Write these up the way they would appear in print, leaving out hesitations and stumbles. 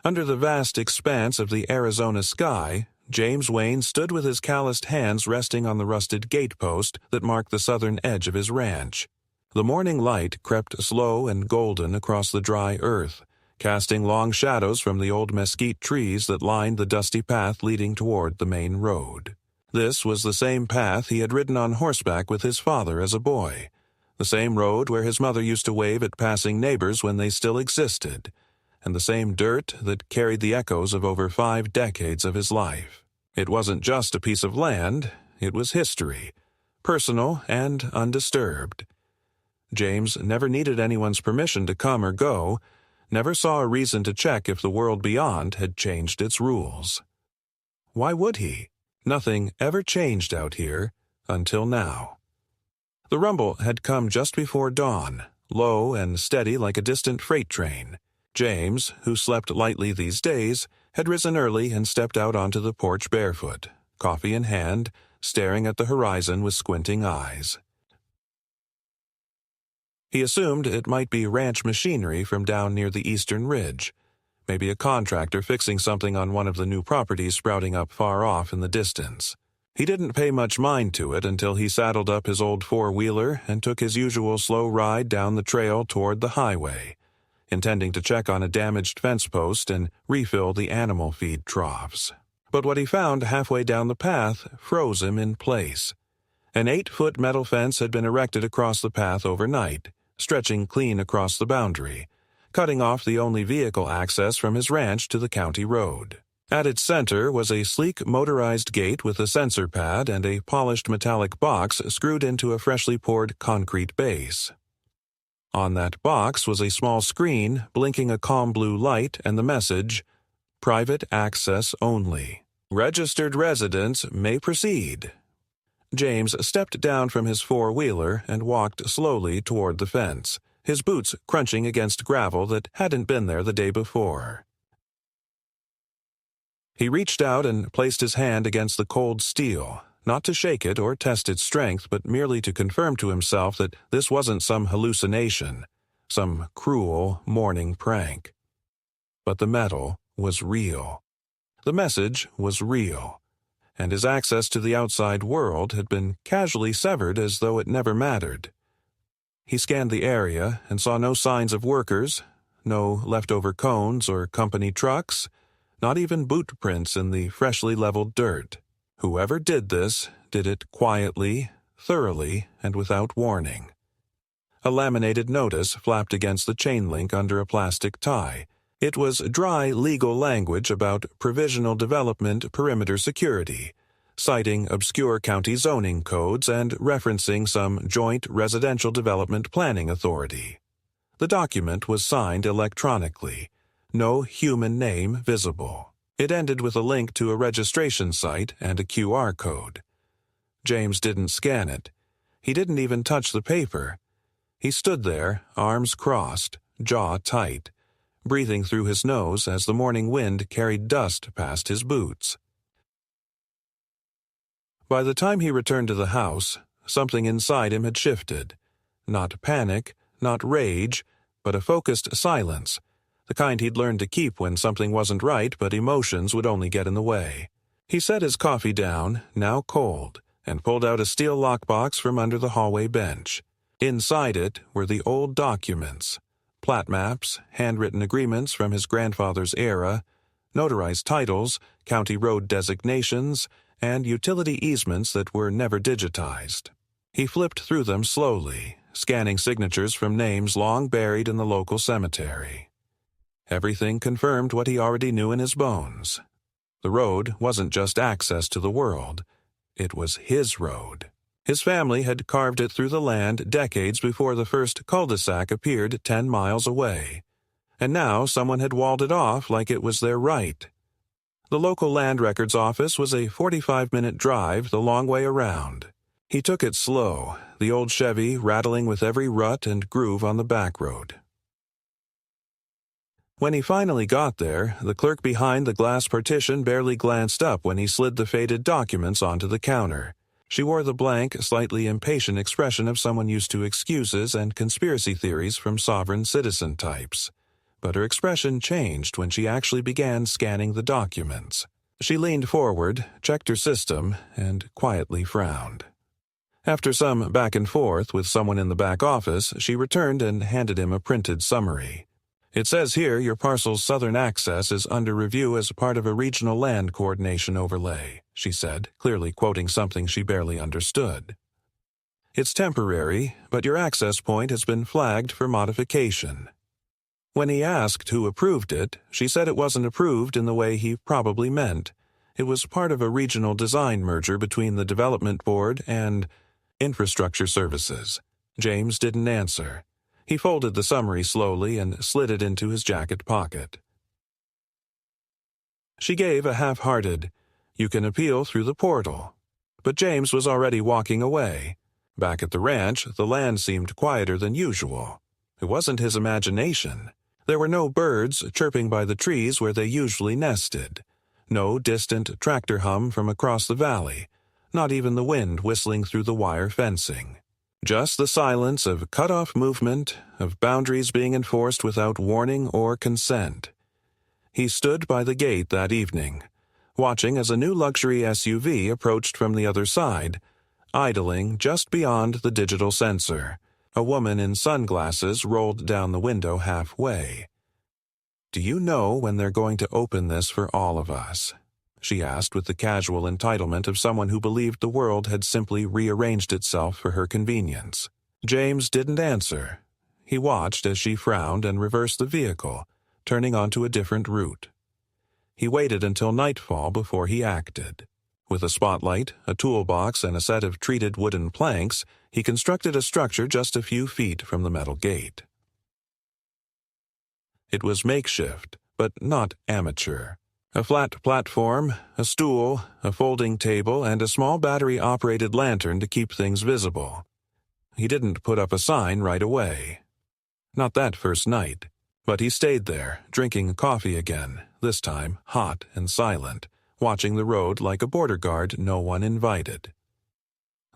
Under the vast expanse of the Arizona sky, James Wayne stood with his calloused hands resting on the rusted gatepost that marked the southern edge of his ranch. The morning light crept slow and golden across the dry earth, casting long shadows from the old mesquite trees that lined the dusty path leading toward the main road. This was the same path he had ridden on horseback with his father as a boy, the same road where his mother used to wave at passing neighbors when they still existed, and the same dirt that carried the echoes of over 5 decades of his life. It wasn't just a piece of land, it was history, personal and undisturbed. James never needed anyone's permission to come or go, never saw a reason to check if the world beyond had changed its rules. Why would he? Nothing ever changed out here, until now. The rumble had come just before dawn, low and steady like a distant freight train. James, who slept lightly these days, had risen early and stepped out onto the porch barefoot, coffee in hand, staring at the horizon with squinting eyes. He assumed it might be ranch machinery from down near the eastern ridge, maybe a contractor fixing something on one of the new properties sprouting up far off in the distance. He didn't pay much mind to it until he saddled up his old four-wheeler and took his usual slow ride down the trail toward the highway, intending to check on a damaged fence post and refill the animal feed troughs. But what he found halfway down the path froze him in place. An 8-foot metal fence had been erected across the path overnight, stretching clean across the boundary, cutting off the only vehicle access from his ranch to the county road. At its center was a sleek motorized gate with a sensor pad and a polished metallic box screwed into a freshly poured concrete base. On that box was a small screen blinking a calm blue light and the message, "Private access only. Registered residents may proceed." James stepped down from his four-wheeler and walked slowly toward the fence, his boots crunching against gravel that hadn't been there the day before. He reached out and placed his hand against the cold steel, not to shake it or test its strength, but merely to confirm to himself that this wasn't some hallucination, some cruel morning prank. But the metal was real. The message was real, and his access to the outside world had been casually severed as though it never mattered. He scanned the area and saw no signs of workers, no leftover cones or company trucks, not even boot prints in the freshly leveled dirt. Whoever did this did it quietly, thoroughly, and without warning. A laminated notice flapped against the chain link under a plastic tie. It was dry legal language about provisional development perimeter security, citing obscure county zoning codes and referencing some joint residential development planning authority. The document was signed electronically, no human name visible. It ended with a link to a registration site and a QR code. James didn't scan it. He didn't even touch the paper. He stood there, arms crossed, jaw tight, breathing through his nose as the morning wind carried dust past his boots. By the time he returned to the house, something inside him had shifted. Not panic, not rage, but a focused silence, the kind he'd learned to keep when something wasn't right but emotions would only get in the way. He set his coffee down, now cold, and pulled out a steel lockbox from under the hallway bench. Inside it were the old documents, plat maps, handwritten agreements from his grandfather's era, notarized titles, county road designations, and utility easements that were never digitized. He flipped through them slowly, scanning signatures from names long buried in the local cemetery. Everything confirmed what he already knew in his bones. The road wasn't just access to the world. It was his road. His family had carved it through the land decades before the first cul-de-sac appeared 10 miles away. And now someone had walled it off like it was their right. The local land records office was a 45-minute drive the long way around. He took it slow, the old Chevy rattling with every rut and groove on the back road. When he finally got there, the clerk behind the glass partition barely glanced up when he slid the faded documents onto the counter. She wore the blank, slightly impatient expression of someone used to excuses and conspiracy theories from sovereign citizen types. but her expression changed when she actually began scanning the documents. She leaned forward, checked her system, and quietly frowned. After some back and forth with someone in the back office, she returned and handed him a printed summary. "It says here your parcel's southern access is under review as part of a regional land coordination overlay," she said, clearly quoting something she barely understood. "It's temporary, but your access point has been flagged for modification." When he asked who approved it, she said it wasn't approved in the way he probably meant. It was part of a regional design merger between the Development Board and Infrastructure Services. James didn't answer. He folded the summary slowly and slid it into his jacket pocket. She gave a half-hearted, "You can appeal through the portal." But James was already walking away. Back at the ranch, the land seemed quieter than usual. It wasn't his imagination. There were no birds chirping by the trees where they usually nested. No distant tractor hum from across the valley. Not even the wind whistling through the wire fencing. Just the silence of cut-off movement, of boundaries being enforced without warning or consent. He stood by the gate that evening, watching as a new luxury SUV approached from the other side, idling just beyond the digital sensor. A woman in sunglasses rolled down the window halfway. "Do you know when they're going to open this for all of us?" she asked with the casual entitlement of someone who believed the world had simply rearranged itself for her convenience. James didn't answer. He watched as she frowned and reversed the vehicle, turning onto a different route. He waited until nightfall before he acted. With a spotlight, a toolbox, and a set of treated wooden planks, he constructed a structure just a few feet from the metal gate. It was makeshift, but not amateur. A flat platform, a stool, a folding table, and a small battery-operated lantern to keep things visible. He didn't put up a sign right away. Not that first night. But he stayed there, drinking coffee again, this time hot and silent, watching the road like a border guard no one invited.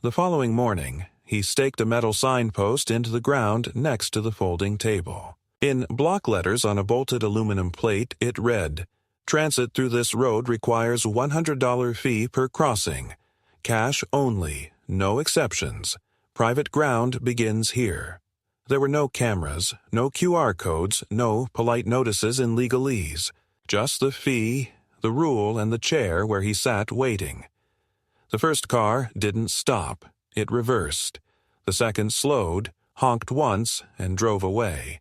The following morning, he staked a metal signpost into the ground next to the folding table. In block letters on a bolted aluminum plate, it read, "Transit through this road requires $100 fee per crossing. Cash only, no exceptions. Private ground begins here." There were no cameras, no QR codes, no polite notices in legalese. Just the fee, the rule, and the chair where he sat waiting. The first car didn't stop. It reversed. The second slowed, honked once, and drove away.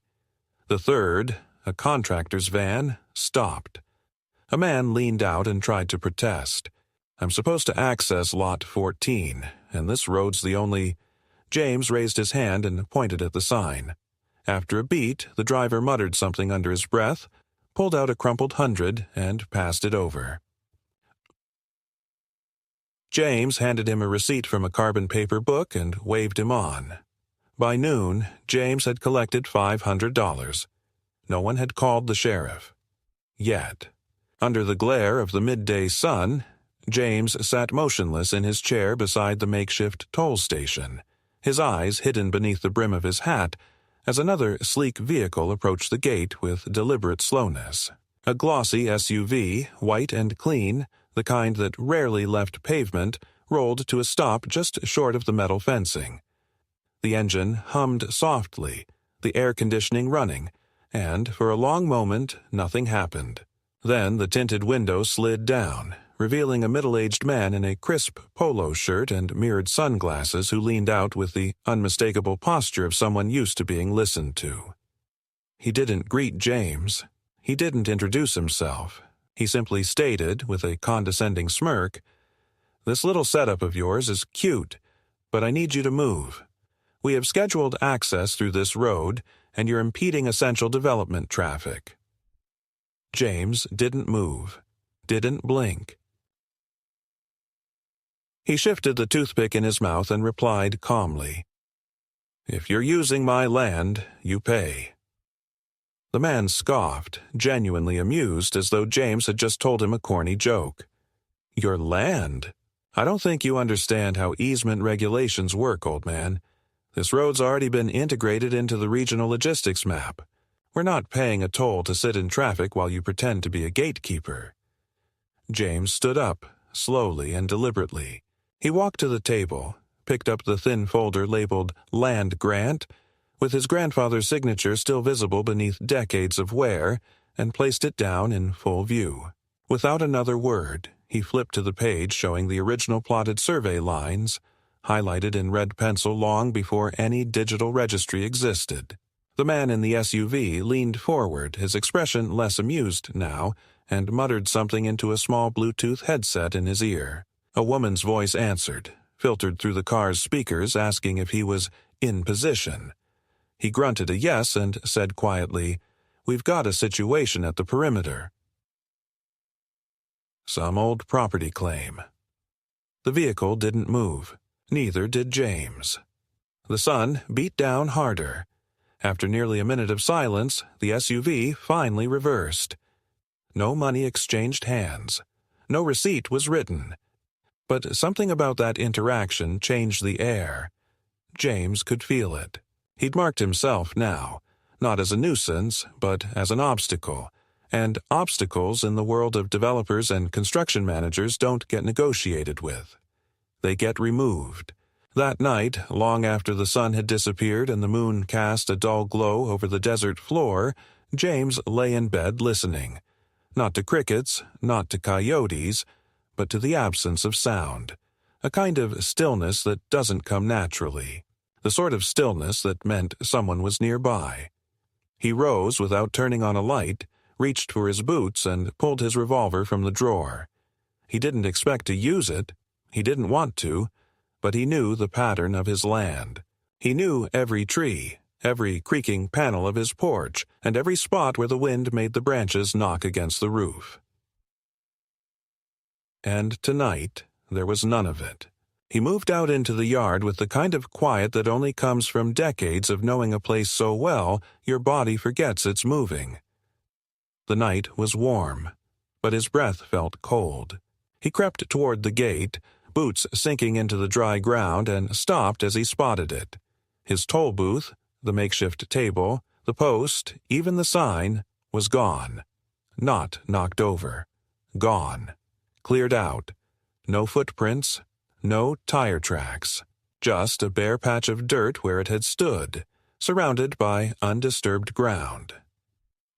The third, a contractor's van, stopped. A man leaned out and tried to protest. "I'm supposed to access Lot 14, and this road's the only—" James raised his hand and pointed at the sign. After a beat, the driver muttered something under his breath, pulled out a crumpled 100, and passed it over. James handed him a receipt from a carbon paper book and waved him on. By noon, James had collected $500. No one had called the sheriff. Yet. Under the glare of the midday sun, James sat motionless in his chair beside the makeshift toll station, his eyes hidden beneath the brim of his hat, as another sleek vehicle approached the gate with deliberate slowness. A glossy SUV, white and clean, the kind that rarely left pavement, rolled to a stop just short of the metal fencing. The engine hummed softly, the air conditioning running, and for a long moment nothing happened. Then the tinted window slid down, revealing a middle-aged man in a crisp polo shirt and mirrored sunglasses who leaned out with the unmistakable posture of someone used to being listened to. He didn't greet James. He didn't introduce himself. He simply stated, with a condescending smirk, "This little setup of yours is cute, but I need you to move. We have scheduled access through this road, and you're impeding essential development traffic." James didn't move, didn't blink. He shifted the toothpick in his mouth and replied calmly, "If you're using my land, you pay." The man scoffed, genuinely amused, as though James had just told him a corny joke. "Your land? I don't think you understand how easement regulations work, old man. This road's already been integrated into the regional logistics map. We're not paying a toll to sit in traffic while you pretend to be a gatekeeper." James stood up, slowly and deliberately. He walked to the table, picked up the thin folder labeled Land Grant, with his grandfather's signature still visible beneath decades of wear, and placed it down in full view. Without another word, he flipped to the page showing the original plotted survey lines, highlighted in red pencil long before any digital registry existed. The man in the SUV leaned forward, his expression less amused now, and muttered something into a small Bluetooth headset in his ear. A woman's voice answered, filtered through the car's speakers, asking if he was in position. He grunted a yes and said quietly, "We've got a situation at the perimeter." Some old property claim. The vehicle didn't move. Neither did James. The sun beat down harder. After nearly a minute of silence, the SUV finally reversed. No money exchanged hands. No receipt was written. But something about that interaction changed the air. James could feel it. He'd marked himself now, not as a nuisance, but as an obstacle. And obstacles in the world of developers and construction managers don't get negotiated with. They get removed. That night, long after the sun had disappeared and the moon cast a dull glow over the desert floor, James lay in bed listening. Not to crickets, not to coyotes, but to the absence of sound. A kind of stillness that doesn't come naturally. The sort of stillness that meant someone was nearby. He rose without turning on a light, reached for his boots, and pulled his revolver from the drawer. He didn't expect to use it. He didn't want to, but he knew the pattern of his land. He knew every tree, every creaking panel of his porch, and every spot where the wind made the branches knock against the roof. And tonight, there was none of it. He moved out into the yard with the kind of quiet that only comes from decades of knowing a place so well your body forgets it's moving. The night was warm, but his breath felt cold. He crept toward the gate, boots sinking into the dry ground, and stopped as he spotted it. His toll booth, the makeshift table, the post, even the sign, was gone. Not knocked over. Gone. Cleared out. No footprints, no tire tracks. Just a bare patch of dirt where it had stood, surrounded by undisturbed ground.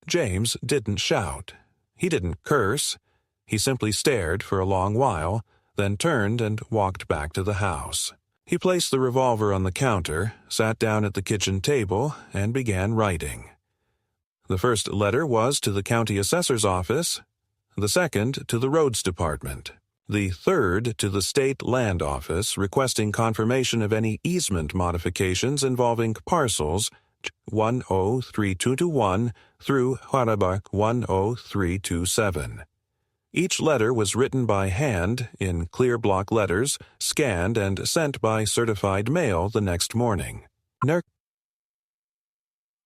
James didn't shout. He didn't curse. He simply stared for a long while, then turned and walked back to the house. He placed the revolver on the counter, sat down at the kitchen table, and began writing. The first letter was to the county assessor's office, the second to the roads department, the third to the state land office requesting confirmation of any easement modifications involving parcels 103221 through Harabak 10327. Each letter was written by hand in clear block letters, scanned and sent by certified mail the next morning.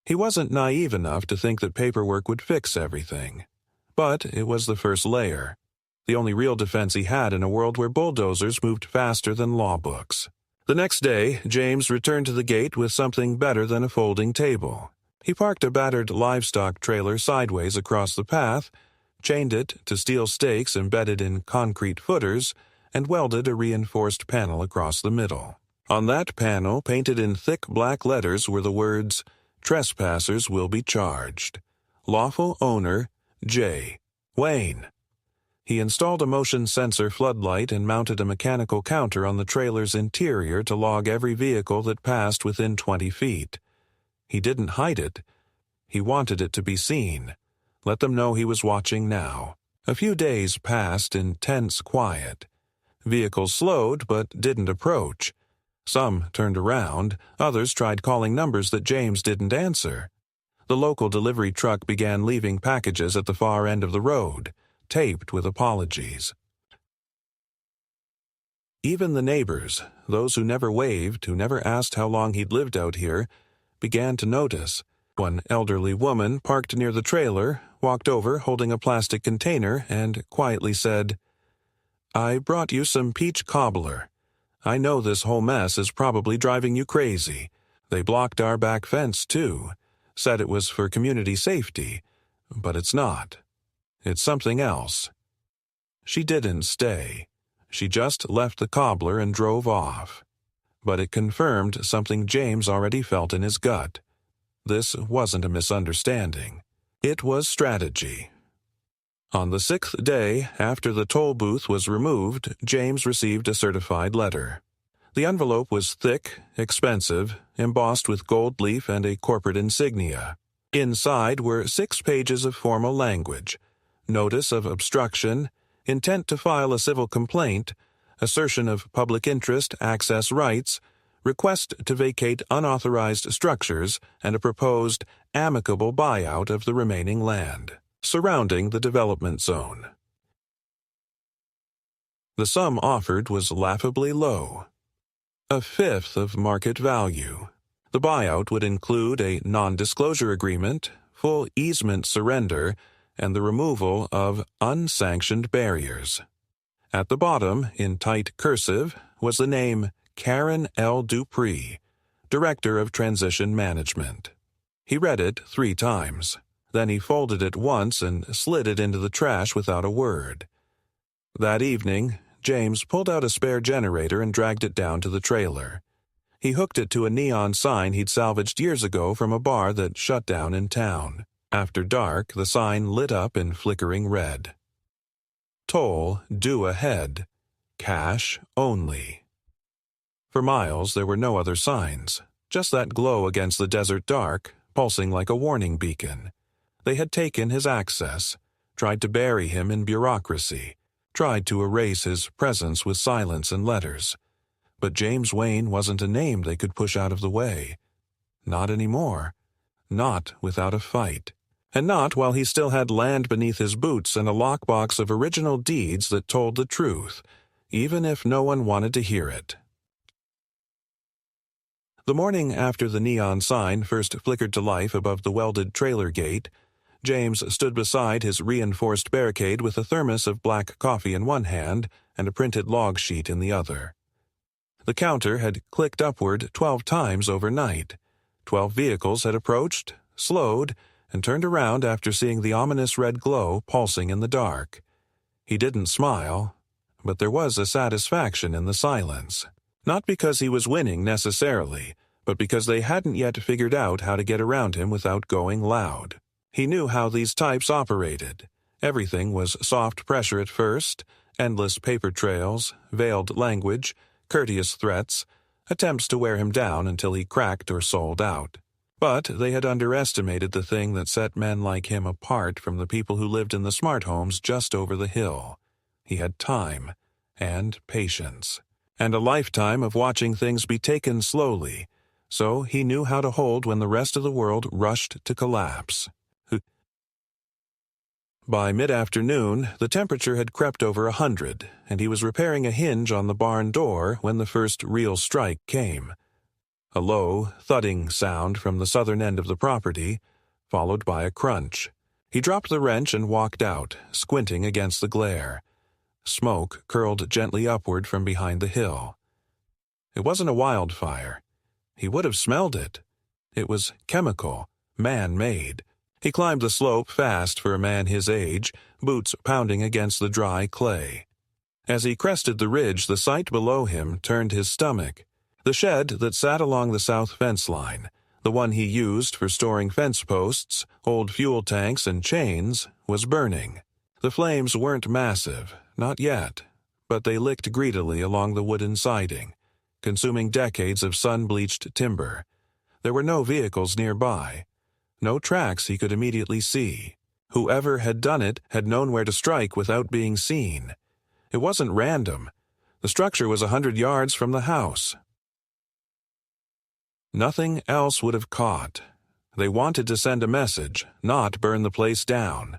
He wasn't naive enough to think that paperwork would fix everything. But it was the first layer. The only real defense he had in a world where bulldozers moved faster than law books. The next day, James returned to the gate with something better than a folding table. He parked a battered livestock trailer sideways across the path, chained it to steel stakes embedded in concrete footers, and welded a reinforced panel across the middle. On that panel, painted in thick black letters, were the words, "Trespassers will be charged. Lawful owner, J. Wayne." He installed a motion sensor floodlight and mounted a mechanical counter on the trailer's interior to log every vehicle that passed within 20 feet. He didn't hide it. He wanted it to be seen. Let them know he was watching now. A few days passed in tense quiet. Vehicles slowed but didn't approach. Some turned around, others tried calling numbers that James didn't answer. The local delivery truck began leaving packages at the far end of the road, taped with apologies. Even the neighbors, those who never waved, who never asked how long he'd lived out here, began to notice. One elderly woman parked near the trailer, walked over holding a plastic container, and quietly said, "I brought you some peach cobbler. I know this whole mess is probably driving you crazy. They blocked our back fence, too. said it was for community safety, but it's not. It's something else. She didn't stay. She just left the cobbler and drove off. But it confirmed something James already felt in his gut. This wasn't a misunderstanding. It was strategy. On the 6th day after the toll booth was removed, James received a certified letter. The envelope was thick, expensive, embossed with gold leaf and a corporate insignia. Inside were 6 pages of formal language: notice of obstruction, intent to file a civil complaint, assertion of public interest, access rights, request to vacate unauthorized structures, and a proposed amicable buyout of the remaining land surrounding the development zone. The sum offered was laughably low, 1/5 of market value. The buyout would include a non-disclosure agreement, full easement surrender, and the removal of unsanctioned barriers. At the bottom, in tight cursive, was the name Karen L. Dupree, Director of Transition Management. He read it 3 times. Then he folded it once and slid it into the trash without a word. That evening, James pulled out a spare generator and dragged it down to the trailer. He hooked it to a neon sign he'd salvaged years ago from a bar that shut down in town. After dark, the sign lit up in flickering red. Toll due ahead. Cash only. For miles there were no other signs, just that glow against the desert dark, pulsing like a warning beacon. They had taken his access, tried to bury him in bureaucracy, tried to erase his presence with silence and letters. But James Wayne wasn't a name they could push out of the way. Not anymore. Not without a fight. And not while he still had land beneath his boots and a lockbox of original deeds that told the truth, even if no one wanted to hear it. The morning after the neon sign first flickered to life above the welded trailer gate, James stood beside his reinforced barricade with a thermos of black coffee in one hand and a printed log sheet in the other. The counter had clicked upward 12 times overnight. 12 vehicles had approached, slowed, and turned around after seeing the ominous red glow pulsing in the dark. He didn't smile, but there was a satisfaction in the silence. Not because he was winning necessarily, but because they hadn't yet figured out how to get around him without going loud. He knew how these types operated. Everything was soft pressure at first, endless paper trails, veiled language, courteous threats, attempts to wear him down until he cracked or sold out. But they had underestimated the thing that set men like him apart from the people who lived in the smart homes just over the hill. He had time and patience, and a lifetime of watching things be taken slowly, so he knew how to hold when the rest of the world rushed to collapse. By mid-afternoon, the temperature had crept over 100, and he was repairing a hinge on the barn door when the first real strike came. A low, thudding sound from the southern end of the property, followed by a crunch. He dropped the wrench and walked out, squinting against the glare. Smoke curled gently upward from behind the hill. It wasn't a wildfire. He would have smelled it. It was chemical, man-made. He climbed the slope fast for a man his age, boots pounding against the dry clay. As he crested the ridge, the sight below him turned his stomach. The shed that sat along the south fence line, the one he used for storing fence posts, old fuel tanks, and chains, was burning. The flames weren't massive, not yet, but they licked greedily along the wooden siding, consuming decades of sun-bleached timber. There were no vehicles nearby. No tracks he could immediately see. Whoever had done it had known where to strike without being seen. It wasn't random. The structure was 100 yards from the house. Nothing else would have caught. They wanted to send a message, not burn the place down.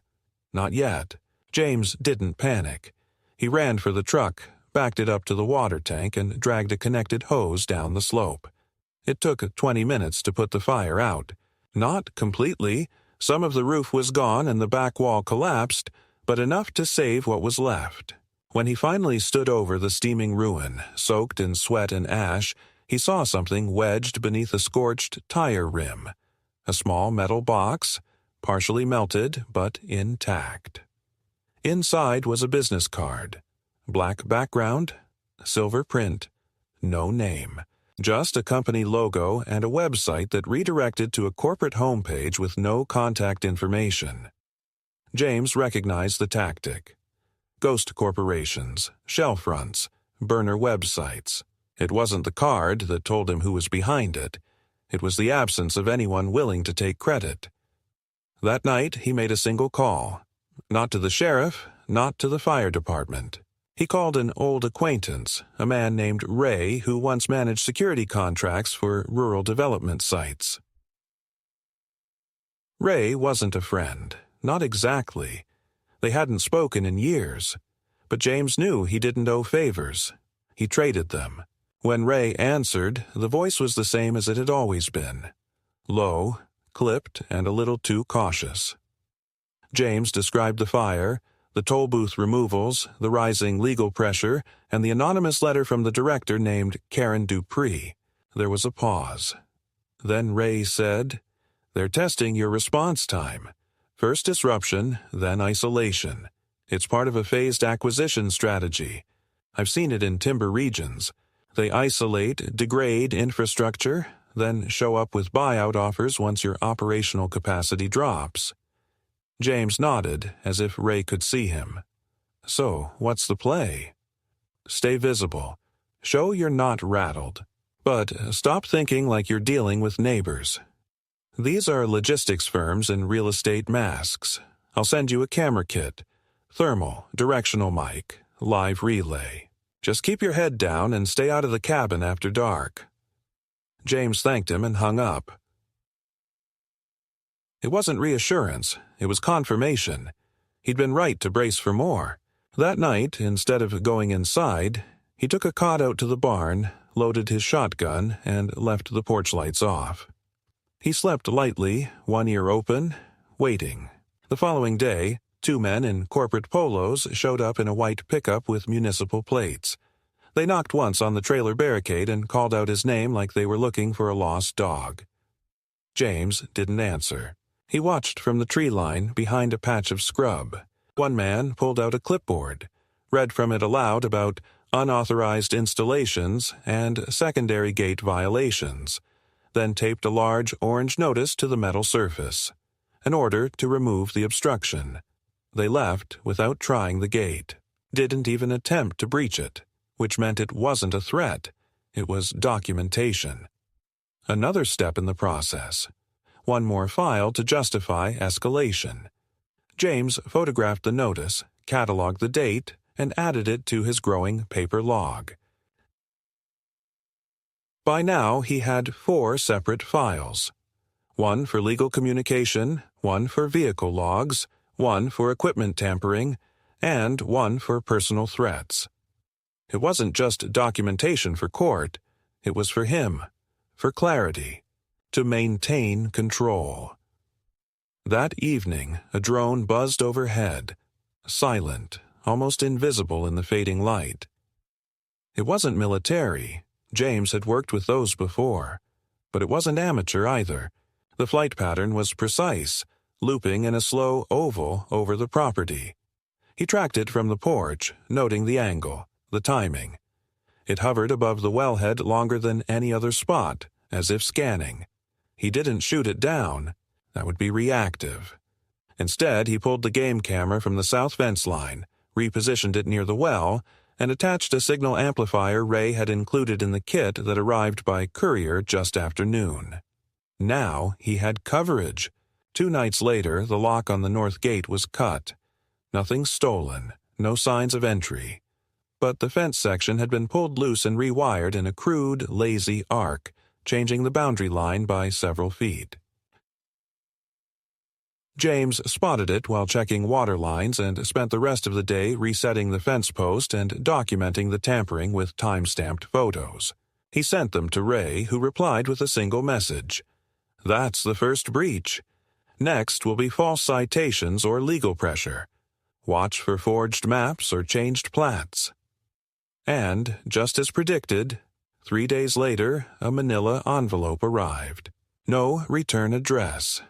Not yet. James didn't panic. He ran for the truck, backed it up to the water tank, and dragged a connected hose down the slope. It took 20 minutes to put the fire out. Not completely. Some of the roof was gone and the back wall collapsed, but enough to save what was left. When he finally stood over the steaming ruin, soaked in sweat and ash, he saw something wedged beneath a scorched tire rim. A small metal box, partially melted but intact. Inside was a business card. Black background, silver print, no name. Just a company logo and a website that redirected to a corporate homepage with no contact information. James recognized the tactic. Ghost corporations, shell fronts, burner websites. It wasn't the card that told him who was behind it. It was the absence of anyone willing to take credit. That night, he made a single call. Not to the sheriff, not to the fire department. He called an old acquaintance, a man named Ray, who once managed security contracts for rural development sites. Ray wasn't a friend, not exactly. They hadn't spoken in years, but James knew he didn't owe favors. He traded them. When Ray answered, the voice was the same as it had always been. Low, clipped, and a little too cautious. James described the fire, the toll booth removals, the rising legal pressure, and the anonymous letter from the director named Karen Dupree. There was a pause. Then Ray said, "They're testing your response time. First disruption, then isolation. It's part of a phased acquisition strategy. I've seen it in timber regions. They isolate, degrade infrastructure, then show up with buyout offers once your operational capacity drops." James nodded, as if Ray could see him. "So, what's the play?" "Stay visible. Show you're not rattled. But stop thinking like you're dealing with neighbors. These are logistics firms in real estate masks. I'll send you a camera kit, thermal, directional mic, live relay. Just keep your head down and stay out of the cabin after dark." James thanked him and hung up. It wasn't reassurance, it was confirmation. He'd been right to brace for more. That night, instead of going inside, he took a cot out to the barn, loaded his shotgun, and left the porch lights off. He slept lightly, one ear open, waiting. The following day, 2 men in corporate polos showed up in a white pickup with municipal plates. They knocked once on the trailer barricade and called out his name like they were looking for a lost dog. James didn't answer. He watched from the tree line behind a patch of scrub. One man pulled out a clipboard, read from it aloud about unauthorized installations and secondary gate violations, then taped a large orange notice to the metal surface, an order to remove the obstruction. They left without trying the gate, didn't even attempt to breach it, which meant it wasn't a threat, it was documentation. Another step in the process. One more file to justify escalation. James photographed the notice, cataloged the date, and added it to his growing paper log. By now, he had 4 separate files. One for legal communication, one for vehicle logs, one for equipment tampering, and one for personal threats. It wasn't just documentation for court, it was for him, for clarity, to maintain control. That evening, a drone buzzed overhead, silent, almost invisible in the fading light. It wasn't military. James had worked with those before. But it wasn't amateur either. The flight pattern was precise, looping in a slow oval over the property. He tracked it from the porch, noting the angle, the timing. It hovered above the wellhead longer than any other spot, as if scanning. He didn't shoot it down. That would be reactive. Instead, he pulled the game camera from the south fence line, repositioned it near the well, and attached a signal amplifier Ray had included in the kit that arrived by courier just after noon. Now he had coverage. 2 nights later, the lock on the north gate was cut. Nothing stolen, no signs of entry. But the fence section had been pulled loose and rewired in a crude, lazy arc, changing the boundary line by several feet. James spotted it while checking water lines and spent the rest of the day resetting the fence post and documenting the tampering with time-stamped photos. He sent them to Ray, who replied with a single message. "That's the first breach. Next will be false citations or legal pressure. Watch for forged maps or changed plats." And, just as predicted, 3 days later, a manila envelope arrived. No return address.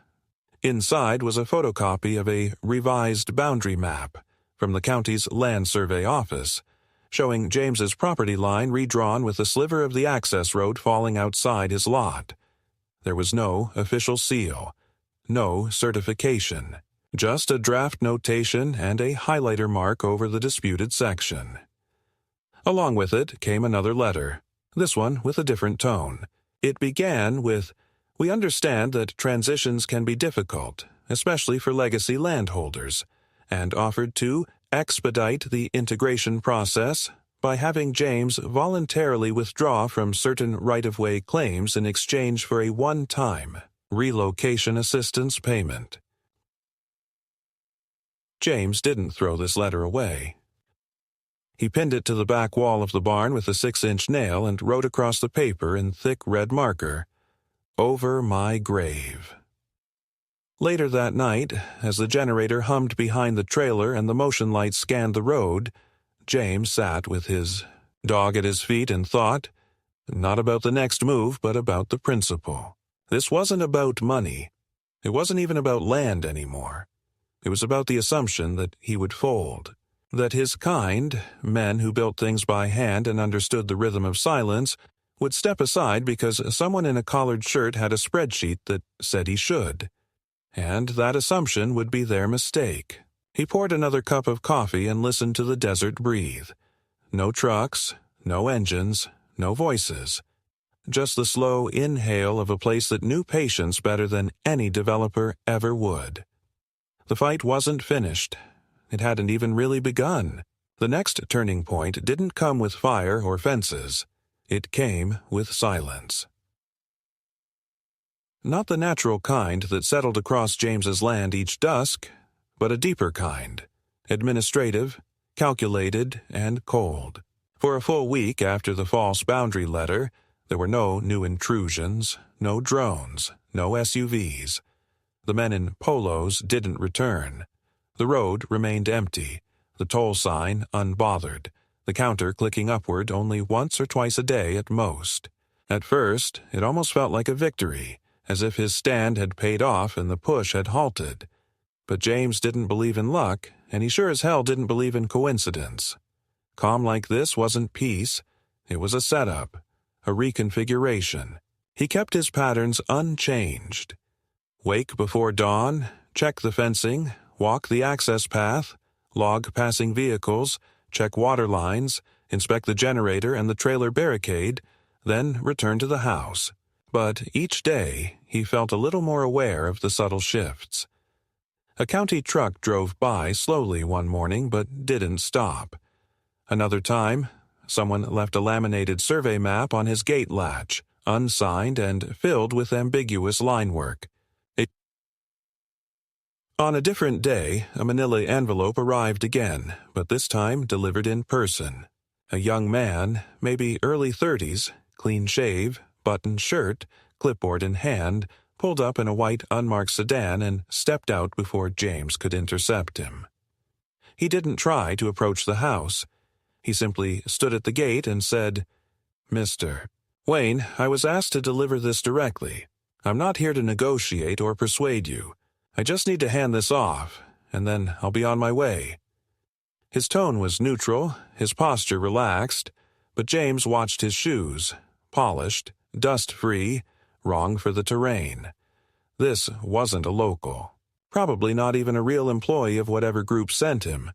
Inside was a photocopy of a revised boundary map from the county's land survey office, showing James's property line redrawn with a sliver of the access road falling outside his lot. There was no official seal, no certification, just a draft notation and a highlighter mark over the disputed section. Along with it came another letter, this one with a different tone. It began with, "We understand that transitions can be difficult, especially for legacy landholders, and offered to expedite the integration process by having James voluntarily withdraw from certain right-of-way claims in exchange for a one-time relocation assistance payment." James didn't throw this letter away. He pinned it to the back wall of the barn with a 6-inch nail and wrote across the paper in thick red marker, "Over my grave." Later that night, as the generator hummed behind the trailer and the motion lights scanned the road, James sat with his dog at his feet and thought, not about the next move, but about the principle. This wasn't about money. It wasn't even about land anymore. It was about the assumption that he would fold, that his kind, men who built things by hand and understood the rhythm of silence, would step aside because someone in a collared shirt had a spreadsheet that said he should. And that assumption would be their mistake. He poured another cup of coffee and listened to the desert breathe. No trucks, no engines, no voices. Just the slow inhale of a place that knew patience better than any developer ever would. The fight wasn't finished. It hadn't even really begun. The next turning point didn't come with fire or fences. It came with silence. Not the natural kind that settled across James's land each dusk, but a deeper kind, administrative, calculated, and cold. For a full week after the false boundary letter, there were no new intrusions, no drones, no SUVs. The men in polos didn't return. The road remained empty, the toll sign unbothered, the counter clicking upward only once or twice a day at most. At first, it almost felt like a victory, as if his stand had paid off and the push had halted. But James didn't believe in luck, and he sure as hell didn't believe in coincidence. Calm like this wasn't peace. It was a setup, a reconfiguration. He kept his patterns unchanged. Wake before dawn, check the fencing, walk the access path, log passing vehicles, check water lines, inspect the generator and the trailer barricade, then return to the house. But each day, he felt a little more aware of the subtle shifts. A county truck drove by slowly one morning but didn't stop. Another time, someone left a laminated survey map on his gate latch, unsigned and filled with ambiguous line work. On a different day, a manila envelope arrived again, but this time delivered in person. A young man, maybe early 30s, clean shave, buttoned shirt, clipboard in hand, pulled up in a white unmarked sedan and stepped out before James could intercept him. He didn't try to approach the house. He simply stood at the gate and said, "Mr. Wayne, I was asked to deliver this directly. I'm not here to negotiate or persuade you. I just need to hand this off, and then I'll be on my way." His tone was neutral, his posture relaxed, but James watched his shoes, polished, dust-free, wrong for the terrain. This wasn't a local, probably not even a real employee of whatever group sent him.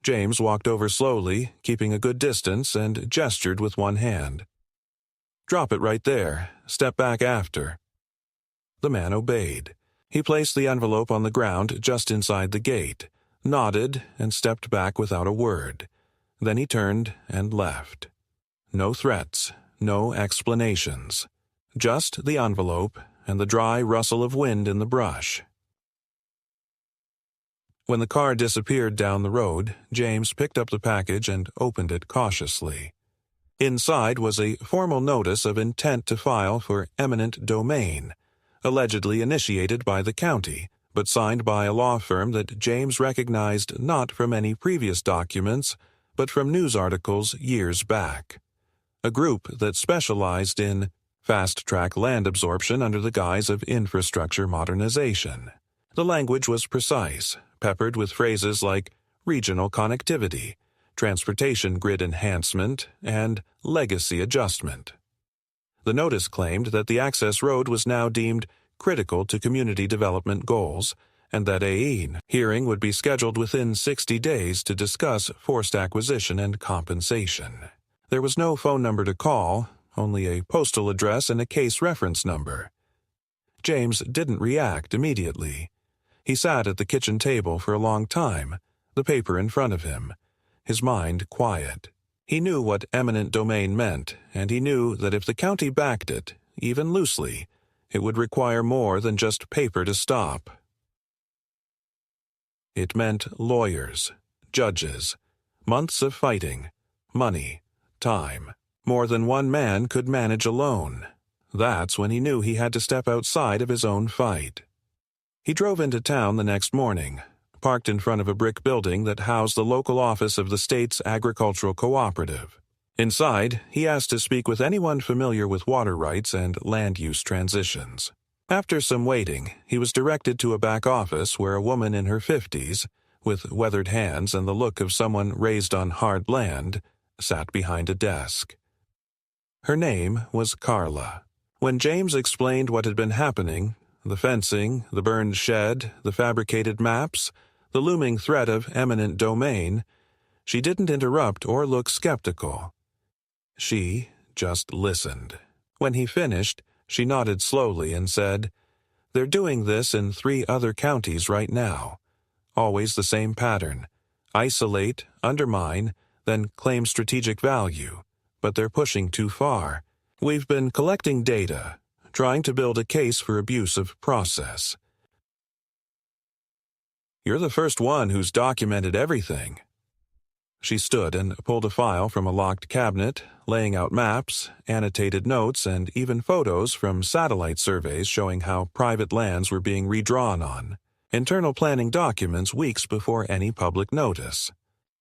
James walked over slowly, keeping a good distance, and gestured with one hand. "Drop it right there. Step back after." The man obeyed. He placed the envelope on the ground just inside the gate, nodded, and stepped back without a word. Then he turned and left. No threats, no explanations. Just the envelope and the dry rustle of wind in the brush. When the car disappeared down the road, James picked up the package and opened it cautiously. Inside was a formal notice of intent to file for eminent domain, allegedly initiated by the county, but signed by a law firm that James recognized not from any previous documents, but from news articles years back. A group that specialized in fast-track land absorption under the guise of infrastructure modernization. The language was precise, peppered with phrases like regional connectivity, transportation grid enhancement, and legacy adjustment. The notice claimed that the access road was now deemed critical to community development goals, and that a hearing would be scheduled within 60 days to discuss forced acquisition and compensation. There was no phone number to call, only a postal address and a case reference number. James didn't react immediately. He sat at the kitchen table for a long time, the paper in front of him, his mind quiet. He knew what eminent domain meant, and he knew that if the county backed it, even loosely, it would require more than just paper to stop. It meant lawyers, judges, months of fighting, money, time. More than one man could manage alone. That's when he knew he had to step outside of his own fight. He drove into town the next morning, parked in front of a brick building that housed the local office of the state's agricultural cooperative. Inside, he asked to speak with anyone familiar with water rights and land use transitions. After some waiting, he was directed to a back office where a woman in her 50s, with weathered hands and the look of someone raised on hard land, sat behind a desk. Her name was Carla. When James explained what had been happening, the fencing, the burned shed, the fabricated maps, the looming threat of eminent domain, she didn't interrupt or look skeptical. She just listened. When he finished, she nodded slowly and said, "They're doing this in 3 other counties right now. Always the same pattern. Isolate, undermine, then claim strategic value. But they're pushing too far. We've been collecting data, trying to build a case for abuse of process. You're the first one who's documented everything." She stood and pulled a file from a locked cabinet, laying out maps, annotated notes, and even photos from satellite surveys showing how private lands were being redrawn on. Internal planning documents weeks before any public notice.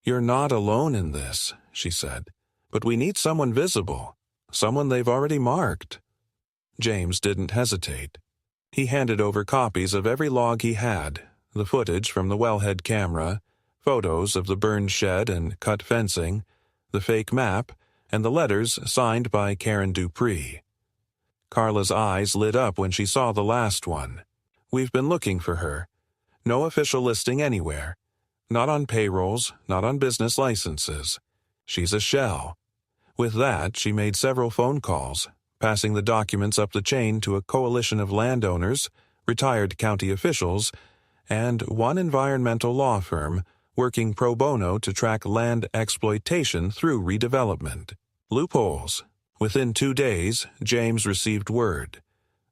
"You're not alone in this," she said, "but we need someone visible, someone they've already marked." James didn't hesitate. He handed over copies of every log he had, the footage from the wellhead camera, photos of the burned shed and cut fencing, the fake map, and the letters signed by Karen Dupree. Carla's eyes lit up when she saw the last one. "We've been looking for her. No official listing anywhere. Not on payrolls, not on business licenses. She's a shell." With that, she made several phone calls, passing the documents up the chain to a coalition of landowners, retired county officials, and one environmental law firm working pro bono to track land exploitation through redevelopment. Loopholes. Within 2 days, James received word.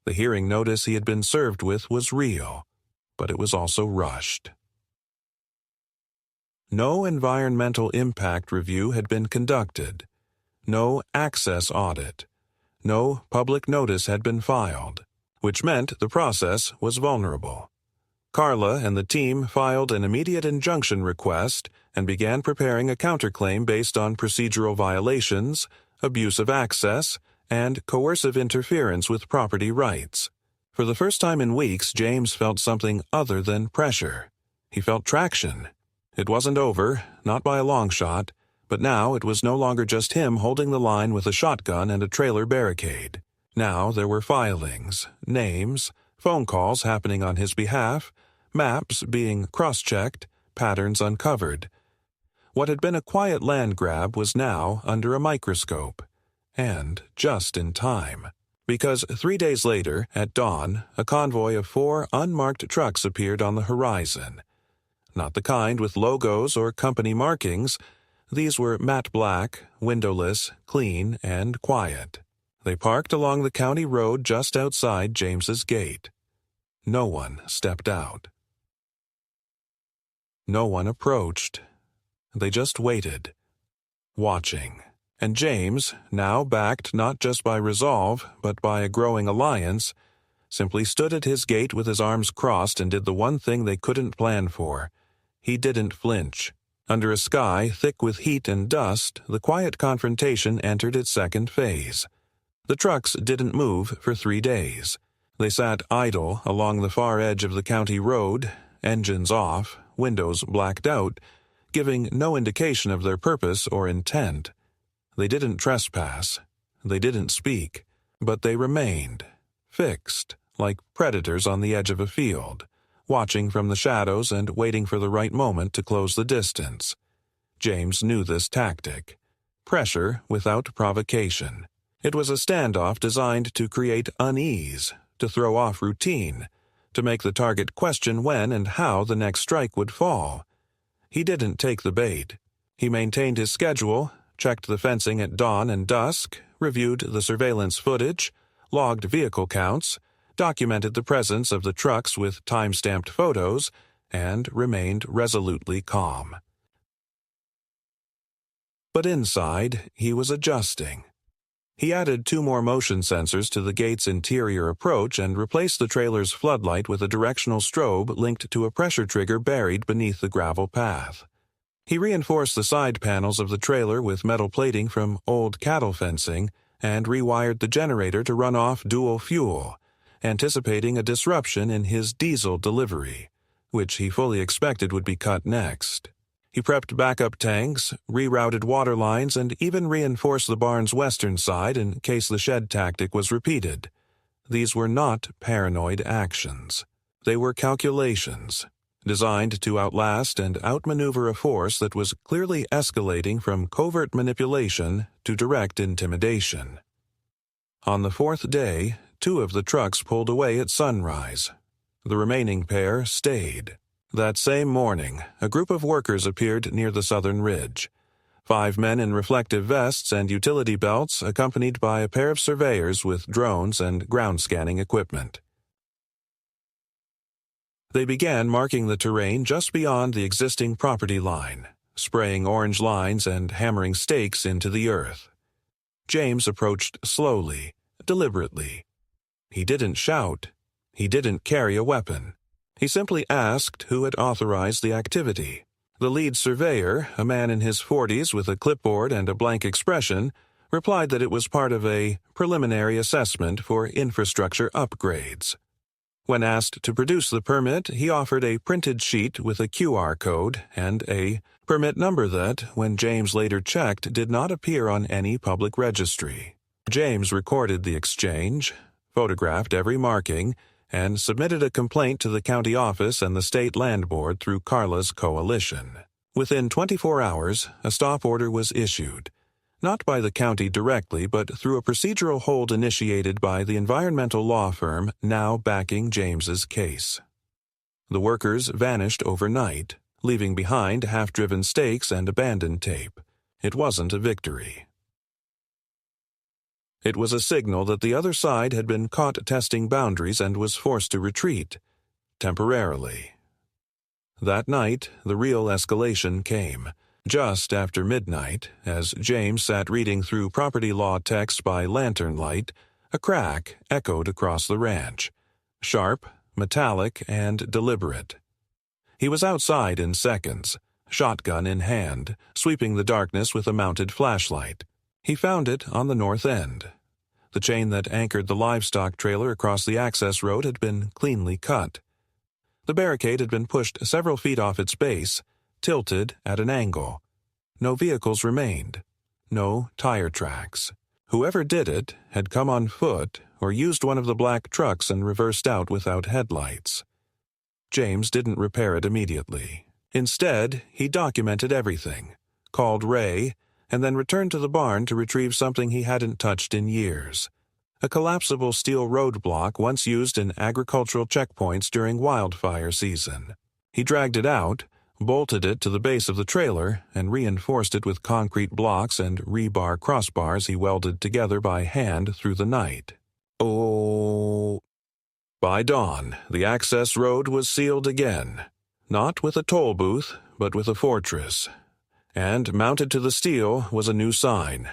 The hearing notice he had been served with was real, but it was also rushed. No environmental impact review had been conducted. No access audit. No public notice had been filed, which meant the process was vulnerable. Carla and the team filed an immediate injunction request and began preparing a counterclaim based on procedural violations, abuse of access, and coercive interference with property rights. For the first time in weeks, James felt something other than pressure. He felt traction. It wasn't over, not by a long shot, but now it was no longer just him holding the line with a shotgun and a trailer barricade. Now there were filings, names, phone calls happening on his behalf, maps being cross-checked, patterns uncovered. What had been a quiet land grab was now under a microscope. And just in time. Because 3 days later, at dawn, a convoy of 4 unmarked trucks appeared on the horizon. Not the kind with logos or company markings. These were matte black, windowless, clean, and quiet. They parked along the county road just outside James's gate. No one stepped out. No one approached. They just waited, watching. And James, now backed not just by resolve, but by a growing alliance, simply stood at his gate with his arms crossed and did the one thing they couldn't plan for. He didn't flinch. Under a sky thick with heat and dust, the quiet confrontation entered its second phase. The trucks didn't move for 3 days. They sat idle along the far edge of the county road, engines off, windows blacked out, giving no indication of their purpose or intent. They didn't trespass. They didn't speak. But they remained, fixed, like predators on the edge of a field, watching from the shadows and waiting for the right moment to close the distance. James knew this tactic. Pressure without provocation. It was a standoff designed to create unease, to throw off routine, to make the target question when and how the next strike would fall. He didn't take the bait. He maintained his schedule, checked the fencing at dawn and dusk, reviewed the surveillance footage, logged vehicle counts, documented the presence of the trucks with time-stamped photos, and remained resolutely calm. But inside, he was adjusting. He added 2 more motion sensors to the gate's interior approach and replaced the trailer's floodlight with a directional strobe linked to a pressure trigger buried beneath the gravel path. He reinforced the side panels of the trailer with metal plating from old cattle fencing and rewired the generator to run off dual fuel, anticipating a disruption in his diesel delivery, which he fully expected would be cut next. He prepped backup tanks, rerouted water lines, and even reinforced the barn's western side in case the shed tactic was repeated. These were not paranoid actions. They were calculations, designed to outlast and outmaneuver a force that was clearly escalating from covert manipulation to direct intimidation. On the 4th day, 2 of the trucks pulled away at sunrise. The remaining pair stayed. That same morning, a group of workers appeared near the southern ridge. 5 men in reflective vests and utility belts, accompanied by a pair of surveyors with drones and ground-scanning equipment. They began marking the terrain just beyond the existing property line, spraying orange lines and hammering stakes into the earth. James approached slowly, deliberately. He didn't shout. He didn't carry a weapon. He simply asked who had authorized the activity. The lead surveyor, a man in his 40s with a clipboard and a blank expression, replied that it was part of a preliminary assessment for infrastructure upgrades. When asked to produce the permit, he offered a printed sheet with a QR code and a permit number that, when James later checked, did not appear on any public registry. James recorded the exchange, photographed every marking, and submitted a complaint to the county office and the state land board through Carla's coalition. Within 24 hours, a stop order was issued, not by the county directly, but through a procedural hold initiated by the environmental law firm now backing James's case. The workers vanished overnight, leaving behind half-driven stakes and abandoned tape. It wasn't a victory. It was a signal that the other side had been caught testing boundaries and was forced to retreat, temporarily. That night, the real escalation came. Just after midnight, as James sat reading through property law text by lantern light, a crack echoed across the ranch, sharp, metallic, and deliberate. He was outside in seconds, shotgun in hand, sweeping the darkness with a mounted flashlight. He found it on the north end. The chain that anchored the livestock trailer across the access road had been cleanly cut. The barricade had been pushed several feet off its base, tilted at an angle. No vehicles remained. No tire tracks. Whoever did it had come on foot or used one of the black trucks and reversed out without headlights. James didn't repair it immediately. Instead, he documented everything, called Ray, and then returned to the barn to retrieve something he hadn't touched in years. A collapsible steel roadblock once used in agricultural checkpoints during wildfire season. He dragged it out, bolted it to the base of the trailer, and reinforced it with concrete blocks and rebar crossbars he welded together by hand through the night. Oh. By dawn, the access road was sealed again, not with a toll booth, but with a fortress. And mounted to the steel was a new sign.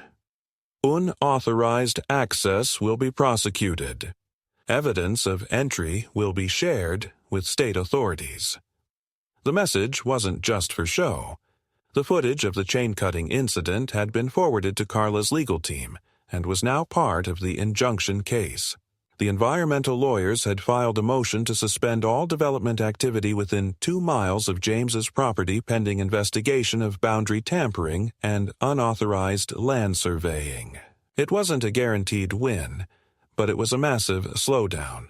Unauthorized access will be prosecuted. Evidence of entry will be shared with state authorities. The message wasn't just for show. The footage of the chain-cutting incident had been forwarded to Carla's legal team, and was now part of the injunction case. The environmental lawyers had filed a motion to suspend all development activity within 2 miles of James's property pending investigation of boundary tampering and unauthorized land surveying. It wasn't a guaranteed win, but it was a massive slowdown.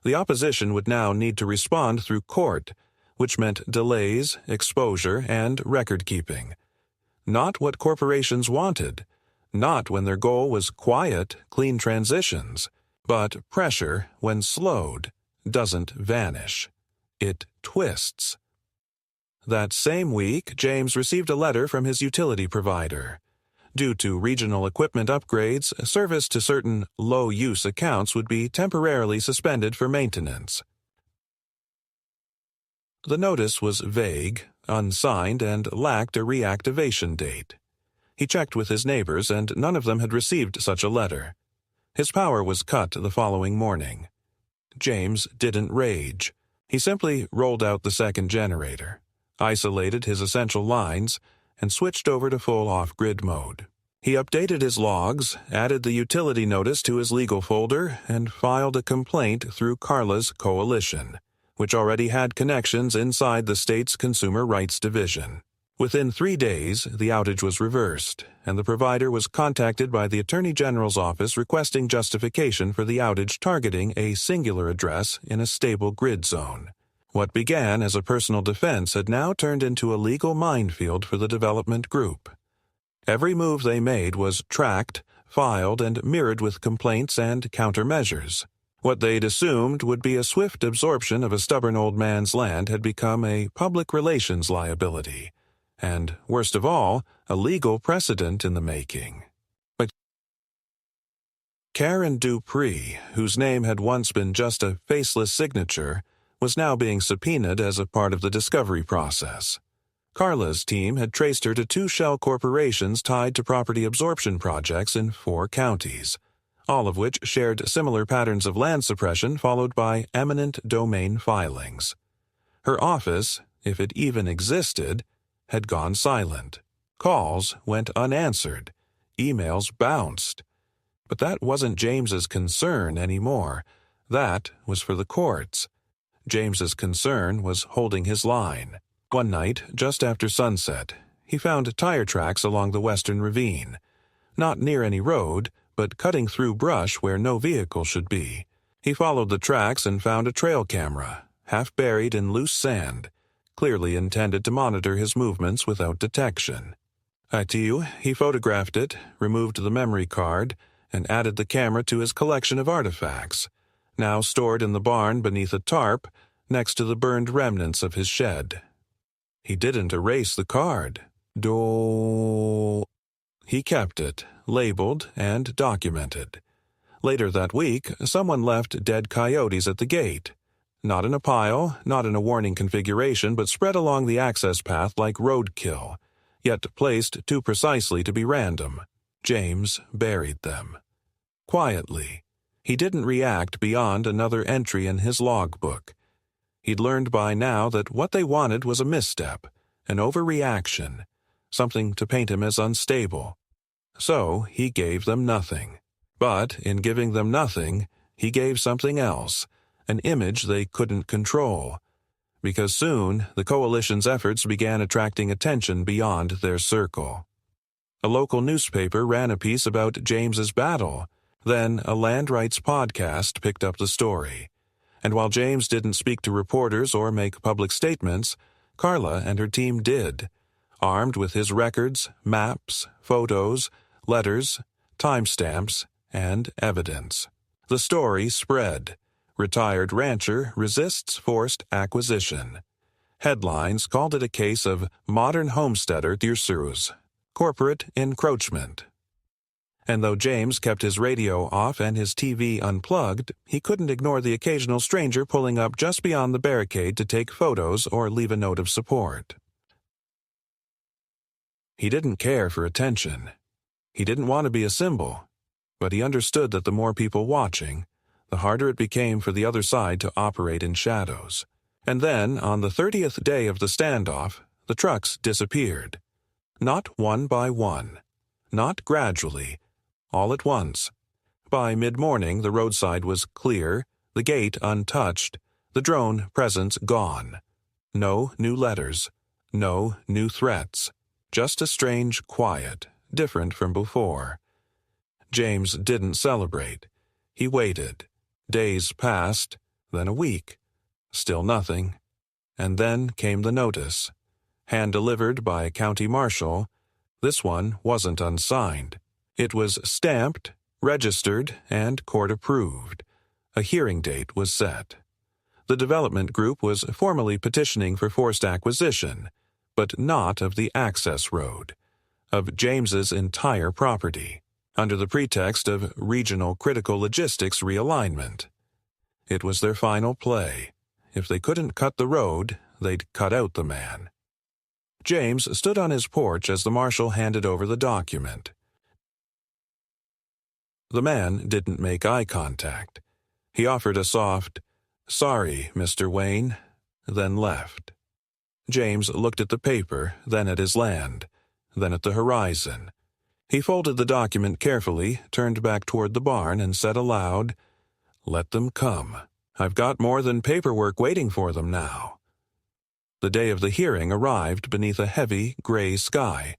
The opposition would now need to respond through court, which meant delays, exposure, and record-keeping. Not what corporations wanted, not when their goal was quiet, clean transitions. But pressure, when slowed, doesn't vanish. It twists. That same week, James received a letter from his utility provider. Due to regional equipment upgrades, service to certain low-use accounts would be temporarily suspended for maintenance. The notice was vague, unsigned, and lacked a reactivation date. He checked with his neighbors, and none of them had received such a letter. His power was cut the following morning. James didn't rage. He simply rolled out the second generator, isolated his essential lines, and switched over to full off-grid mode. He updated his logs, added the utility notice to his legal folder, and filed a complaint through Carla's coalition, which already had connections inside the state's Consumer Rights Division. Within 3 days, the outage was reversed, and the provider was contacted by the Attorney General's office requesting justification for the outage targeting a singular address in a stable grid zone. What began as a personal defense had now turned into a legal minefield for the development group. Every move they made was tracked, filed, and mirrored with complaints and countermeasures. What they'd assumed would be a swift absorption of a stubborn old man's land had become a public relations liability. And, worst of all, a legal precedent in the making. But Karen Dupree, whose name had once been just a faceless signature, was now being subpoenaed as a part of the discovery process. Carla's team had traced her to 2 shell corporations tied to property absorption projects in 4 counties, all of which shared similar patterns of land suppression followed by eminent domain filings. Her office, if it even existed, had gone silent. Calls went unanswered. Emails bounced. But that wasn't James's concern anymore. That was for the courts. James's concern was holding his line. One night, just after sunset, he found tire tracks along the western ravine. Not near any road, but cutting through brush where no vehicle should be. He followed the tracks and found a trail camera, half buried in loose sand, clearly intended to monitor his movements without detection. He photographed it, removed the memory card, and added the camera to his collection of artifacts, now stored in the barn beneath a tarp next to the burned remnants of his shed. He didn't erase the card. He kept it, labeled and documented. Later that week, someone left dead coyotes at the gate. Not in a pile, not in a warning configuration, but spread along the access path like roadkill, yet placed too precisely to be random. James buried them. Quietly. He didn't react beyond another entry in his logbook. He'd learned by now that what they wanted was a misstep, an overreaction, something to paint him as unstable. So he gave them nothing. But in giving them nothing, he gave something else, an image they couldn't control, because soon the coalition's efforts began attracting attention beyond their circle. A local newspaper ran a piece about James's battle. Then a land rights podcast picked up the story. And while James didn't speak to reporters or make public statements, Carla and her team did, armed with his records, maps, photos, letters, timestamps, and evidence. The story spread. Retired rancher resists forced acquisition. Headlines called it a case of modern homesteader Dirsurus, corporate encroachment. And though James kept his radio off and his TV unplugged, he couldn't ignore the occasional stranger pulling up just beyond the barricade to take photos or leave a note of support. He didn't care for attention. He didn't want to be a symbol, but he understood that the more people watching, the harder it became for the other side to operate in shadows. And then, on the 30th day of the standoff, the trucks disappeared. Not one by one, not gradually, all at once. By mid-morning, the roadside was clear, the gate untouched, the drone presence gone. No new letters, no new threats, just a strange quiet, different from before. James didn't celebrate. He waited. Days passed, then a week. Still nothing. And then came the notice. Hand-delivered by a county marshal. This one wasn't unsigned. It was stamped, registered, and court-approved. A hearing date was set. The development group was formally petitioning for forced acquisition, but not of the access road, of James's entire property, under the pretext of regional critical logistics realignment. It was their final play. If they couldn't cut the road, they'd cut out the man. James stood on his porch as the marshal handed over the document. The man didn't make eye contact. He offered a soft, "Sorry, Mr. Wayne," then left. James looked at the paper, then at his land, then at the horizon. He folded the document carefully, turned back toward the barn, and said aloud, "Let them come. I've got more than paperwork waiting for them now." The day of the hearing arrived beneath a heavy, gray sky,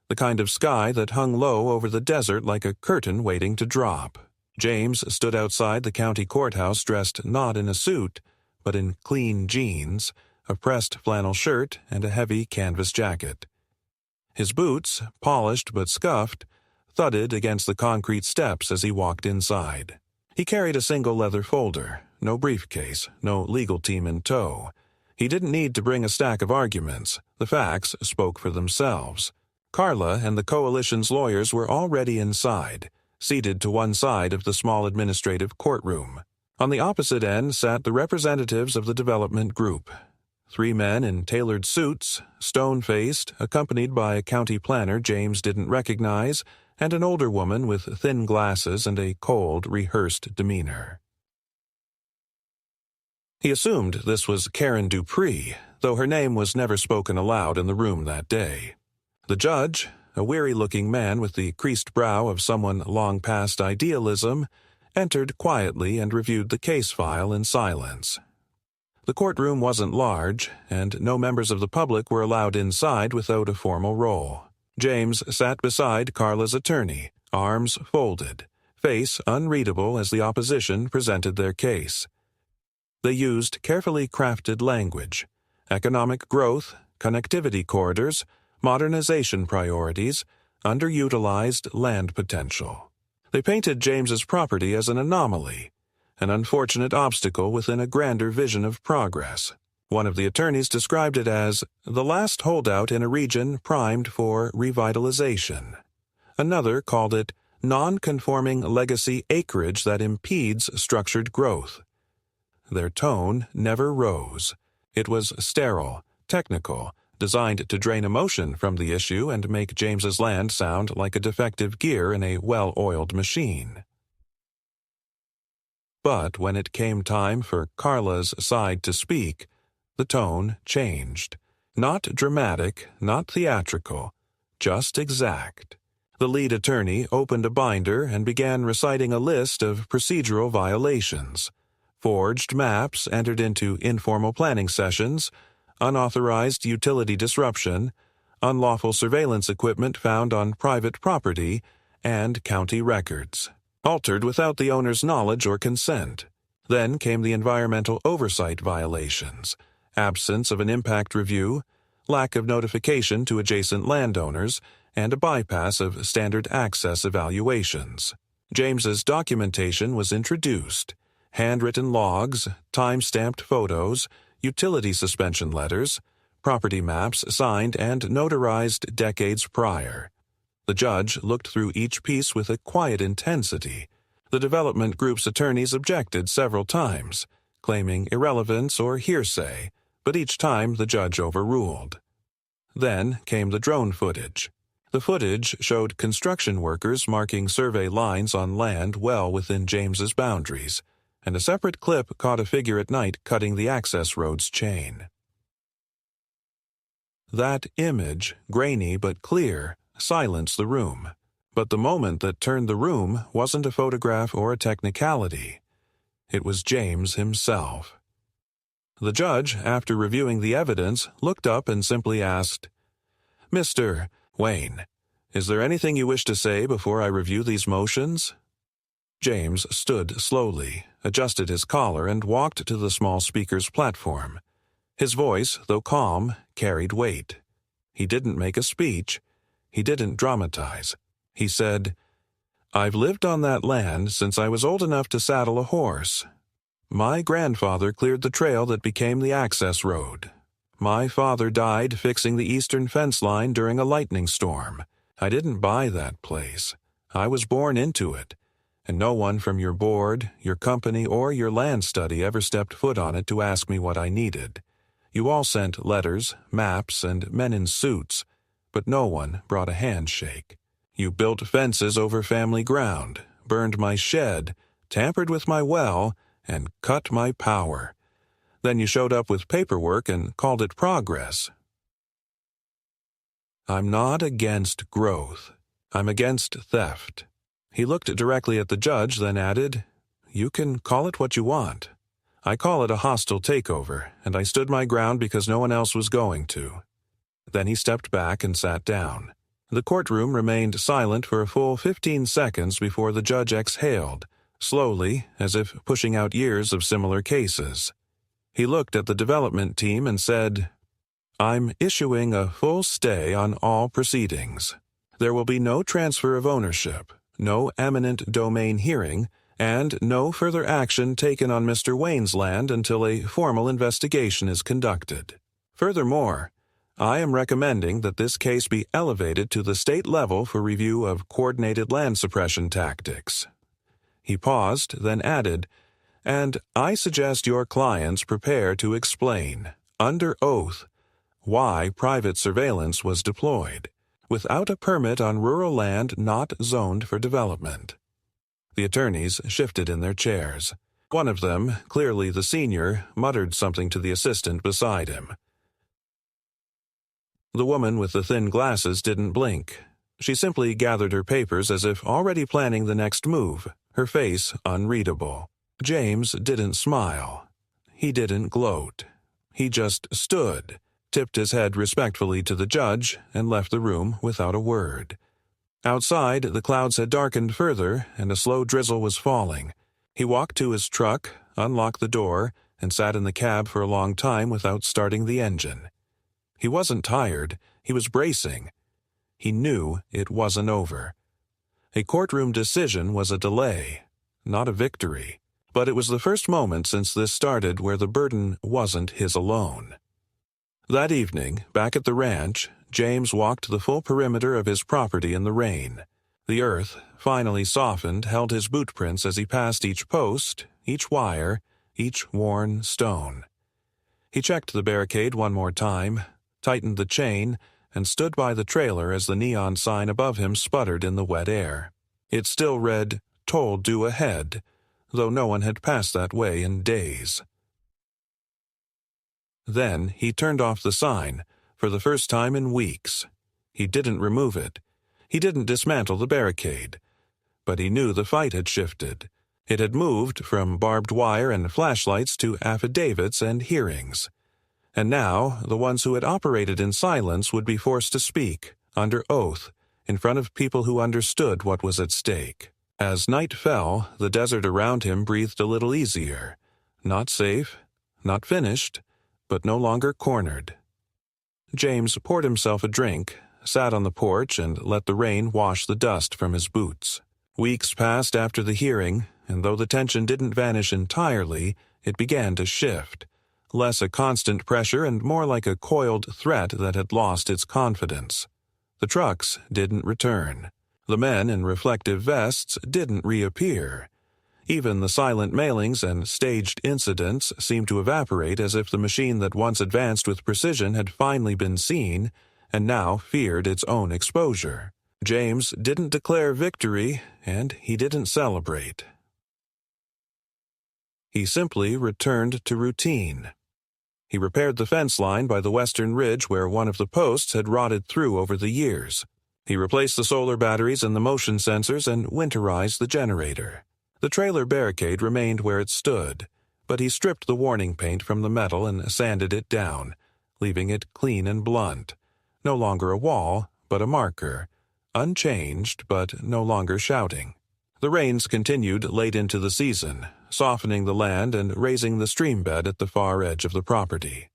the kind of sky that hung low over the desert like a curtain waiting to drop. James stood outside the county courthouse dressed not in a suit, but in clean jeans, a pressed flannel shirt, and a heavy canvas jacket. His boots, polished but scuffed, thudded against the concrete steps as he walked inside. He carried a single leather folder, no briefcase, no legal team in tow. He didn't need to bring a stack of arguments. The facts spoke for themselves. Carla and the coalition's lawyers were already inside, seated to one side of the small administrative courtroom. On the opposite end sat the representatives of the development group. 3 men in tailored suits, stone-faced, accompanied by a county planner James didn't recognize, and an older woman with thin glasses and a cold, rehearsed demeanor. He assumed this was Karen Dupree, though her name was never spoken aloud in the room that day. The judge, a weary-looking man with the creased brow of someone long past idealism, entered quietly and reviewed the case file in silence. The courtroom wasn't large, and no members of the public were allowed inside without a formal roll. James sat beside Carla's attorney, arms folded, face unreadable as the opposition presented their case. They used carefully crafted language: economic growth, connectivity corridors, modernization priorities, underutilized land potential. They painted James's property as an anomaly, an unfortunate obstacle within a grander vision of progress. One of the attorneys described it as the last holdout in a region primed for revitalization. Another called it non-conforming legacy acreage that impedes structured growth. Their tone never rose. It was sterile, technical, designed to drain emotion from the issue and make James's land sound like a defective gear in a well-oiled machine. But when it came time for Carla's side to speak, the tone changed. Not dramatic, not theatrical, just exact. The lead attorney opened a binder and began reciting a list of procedural violations. Forged maps entered into informal planning sessions, unauthorized utility disruption, unlawful surveillance equipment found on private property, and county records, altered without the owner's knowledge or consent. Then came the environmental oversight violations: absence of an impact review, lack of notification to adjacent landowners, and a bypass of standard access evaluations. James's documentation was introduced: handwritten logs, time-stamped photos, utility suspension letters, property maps signed and notarized decades prior. The judge looked through each piece with a quiet intensity. The development group's attorneys objected several times, claiming irrelevance or hearsay, but each time the judge overruled. Then came the drone footage. The footage showed construction workers marking survey lines on land well within James's boundaries, and a separate clip caught a figure at night cutting the access road's chain. That image, grainy but clear, silenced the room. But the moment that turned the room wasn't a photograph or a technicality. It was James himself. The judge, after reviewing the evidence, looked up and simply asked, "Mr. Wayne, is there anything you wish to say before I review these motions?" James stood slowly, adjusted his collar, and walked to the small speaker's platform. His voice, though calm, carried weight. He didn't make a speech. He didn't dramatize. He said, "I've lived on that land since I was old enough to saddle a horse. My grandfather cleared the trail that became the access road. My father died fixing the eastern fence line during a lightning storm. I didn't buy that place. I was born into it, and no one from your board, your company, or your land study ever stepped foot on it to ask me what I needed. You all sent letters, maps, and men in suits, but no one brought a handshake. You built fences over family ground, burned my shed, tampered with my well, and cut my power. Then you showed up with paperwork and called it progress. I'm not against growth. I'm against theft." He looked directly at the judge, then added, "You can call it what you want. I call it a hostile takeover, and I stood my ground because no one else was going to." Then he stepped back and sat down. The courtroom remained silent for a full 15 seconds before the judge exhaled, slowly, as if pushing out years of similar cases. He looked at the development team and said, "I'm issuing a full stay on all proceedings. There will be no transfer of ownership, no eminent domain hearing, and no further action taken on Mr. Wayne's land until a formal investigation is conducted. Furthermore, I am recommending that this case be elevated to the state level for review of coordinated land suppression tactics." He paused, then added, "And I suggest your clients prepare to explain, under oath, why private surveillance was deployed, without a permit on rural land not zoned for development." The attorneys shifted in their chairs. One of them, clearly the senior, muttered something to the assistant beside him. The woman with the thin glasses didn't blink. She simply gathered her papers as if already planning the next move, her face unreadable. James didn't smile. He didn't gloat. He just stood, tipped his head respectfully to the judge, and left the room without a word. Outside, the clouds had darkened further, and a slow drizzle was falling. He walked to his truck, unlocked the door, and sat in the cab for a long time without starting the engine. He wasn't tired. He was bracing. He knew it wasn't over. A courtroom decision was a delay, not a victory. But it was the first moment since this started where the burden wasn't his alone. That evening, back at the ranch, James walked the full perimeter of his property in the rain. The earth, finally softened, held his boot prints as he passed each post, each wire, each worn stone. He checked the barricade one more time, tightened the chain, and stood by the trailer as the neon sign above him sputtered in the wet air. It still read, "Toll due ahead," though no one had passed that way in days. Then he turned off the sign, for the first time in weeks. He didn't remove it. He didn't dismantle the barricade. But he knew the fight had shifted. It had moved from barbed wire and flashlights to affidavits and hearings. And now, the ones who had operated in silence would be forced to speak, under oath, in front of people who understood what was at stake. As night fell, the desert around him breathed a little easier. Not safe, not finished, but no longer cornered. James poured himself a drink, sat on the porch, and let the rain wash the dust from his boots. Weeks passed after the hearing, and though the tension didn't vanish entirely, it began to shift. Less a constant pressure and more like a coiled threat that had lost its confidence. The trucks didn't return. The men in reflective vests didn't reappear. Even the silent mailings and staged incidents seemed to evaporate as if the machine that once advanced with precision had finally been seen and now feared its own exposure. James didn't declare victory, and he didn't celebrate. He simply returned to routine. He repaired the fence line by the western ridge where one of the posts had rotted through over the years. He replaced the solar batteries and the motion sensors and winterized the generator. The trailer barricade remained where it stood, but he stripped the warning paint from the metal and sanded it down, leaving it clean and blunt. No longer a wall, but a marker. Unchanged, but no longer shouting. The rains continued late into the season, softening the land and raising the stream bed at the far edge of the property.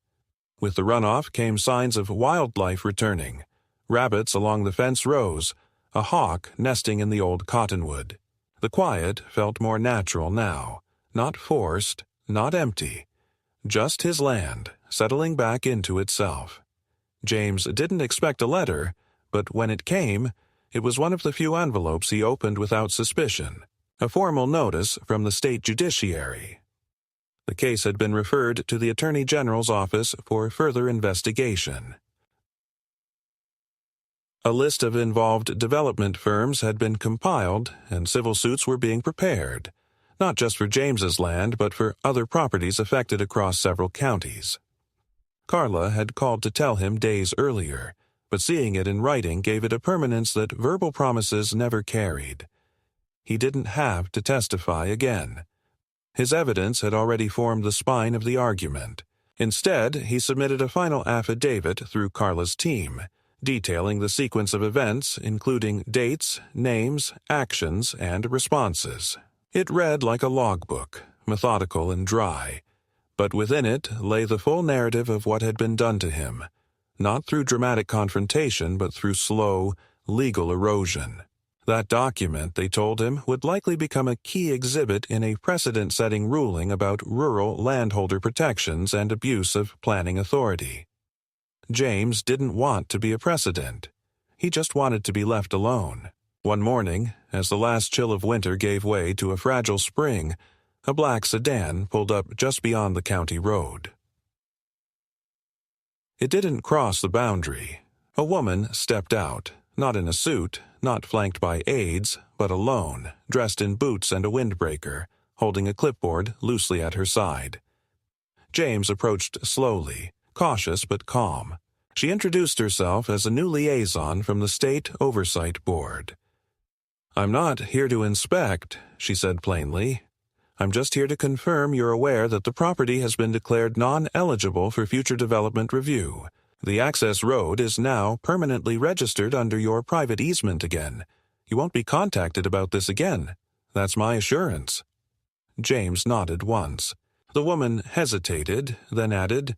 With the runoff came signs of wildlife returning. Rabbits along the fence rose, a hawk nesting in the old cottonwood. The quiet felt more natural now, not forced, not empty. Just his land, settling back into itself. James didn't expect a letter, but when it came, it was one of the few envelopes he opened without suspicion, a formal notice from the state judiciary. The case had been referred to the Attorney General's office for further investigation. A list of involved development firms had been compiled, and civil suits were being prepared, not just for James's land, but for other properties affected across several counties. Carla had called to tell him days earlier, but seeing it in writing gave it a permanence that verbal promises never carried. He didn't have to testify again. His evidence had already formed the spine of the argument. Instead, he submitted a final affidavit through Carla's team, detailing the sequence of events, including dates, names, actions, and responses. It read like a logbook, methodical and dry, but within it lay the full narrative of what had been done to him, not through dramatic confrontation, but through slow, legal erosion. That document, they told him, would likely become a key exhibit in a precedent-setting ruling about rural landholder protections and abuse of planning authority. James didn't want to be a precedent. He just wanted to be left alone. One morning, as the last chill of winter gave way to a fragile spring, a black sedan pulled up just beyond the county road. It didn't cross the boundary. A woman stepped out, not in a suit, not flanked by aides, but alone, dressed in boots and a windbreaker, holding a clipboard loosely at her side. James approached slowly, cautious but calm. She introduced herself as a new liaison from the State Oversight Board. "I'm not here to inspect," she said plainly. "I'm just here to confirm you're aware that the property has been declared non-eligible for future development review. The access road is now permanently registered under your private easement again. You won't be contacted about this again. That's my assurance." James nodded once. The woman hesitated, then added,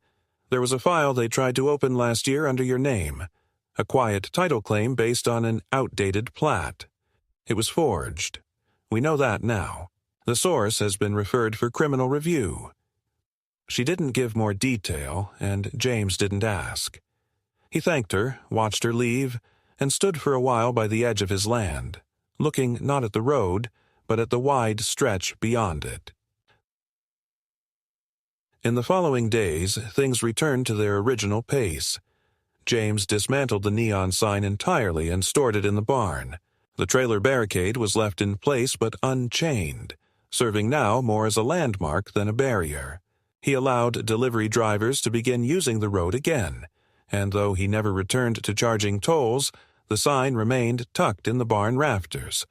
"There was a file they tried to open last year under your name, a quiet title claim based on an outdated plat. It was forged. We know that now. The source has been referred for criminal review." She didn't give more detail, and James didn't ask. He thanked her, watched her leave, and stood for a while by the edge of his land, looking not at the road, but at the wide stretch beyond it. In the following days, things returned to their original pace. James dismantled the neon sign entirely and stored it in the barn. The trailer barricade was left in place but unchained, serving now more as a landmark than a barrier. He allowed delivery drivers to begin using the road again, and though he never returned to charging tolls, the sign remained tucked in the barn rafters,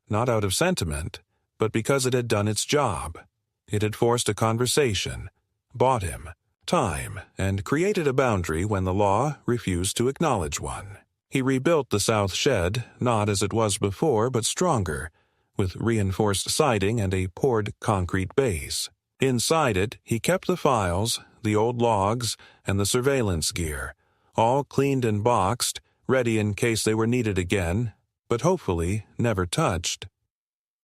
not out of sentiment, but because it had done its job. It had forced a conversation, bought him time, and created a boundary when the law refused to acknowledge one. He rebuilt the south shed, not as it was before, but stronger, with reinforced siding and a poured concrete base. Inside it, he kept the files, the old logs, and the surveillance gear, all cleaned and boxed, ready in case they were needed again, but hopefully never touched.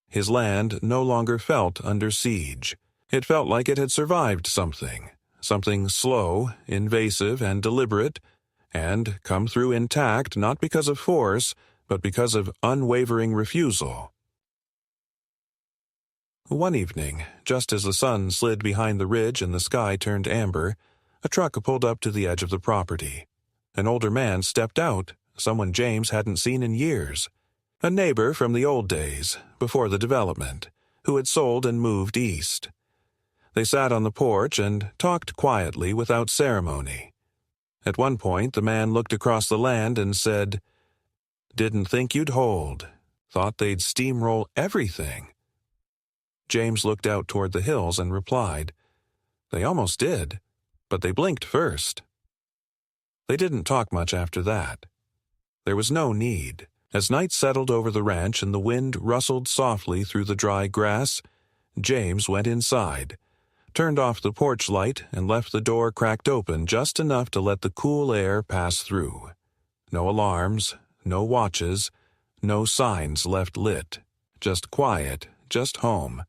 His land no longer felt under siege. It felt like it had survived something slow, invasive, and deliberate, and come through intact not because of force, but because of unwavering refusal. One evening, just as the sun slid behind the ridge and the sky turned amber, a truck pulled up to the edge of the property. An older man stepped out, someone James hadn't seen in years. A neighbor from the old days, before the development, who had sold and moved east. They sat on the porch and talked quietly without ceremony. At one point, the man looked across the land and said, Didn't think you'd hold. Thought they'd steamroll everything." James looked out toward the hills and replied, "They almost did, but they blinked first." They didn't talk much after that. There was no need. As night settled over the ranch and the wind rustled softly through the dry grass, James went inside, turned off the porch light, and left the door cracked open just enough to let the cool air pass through. No alarms, no watches, no signs left lit. Just quiet, just home.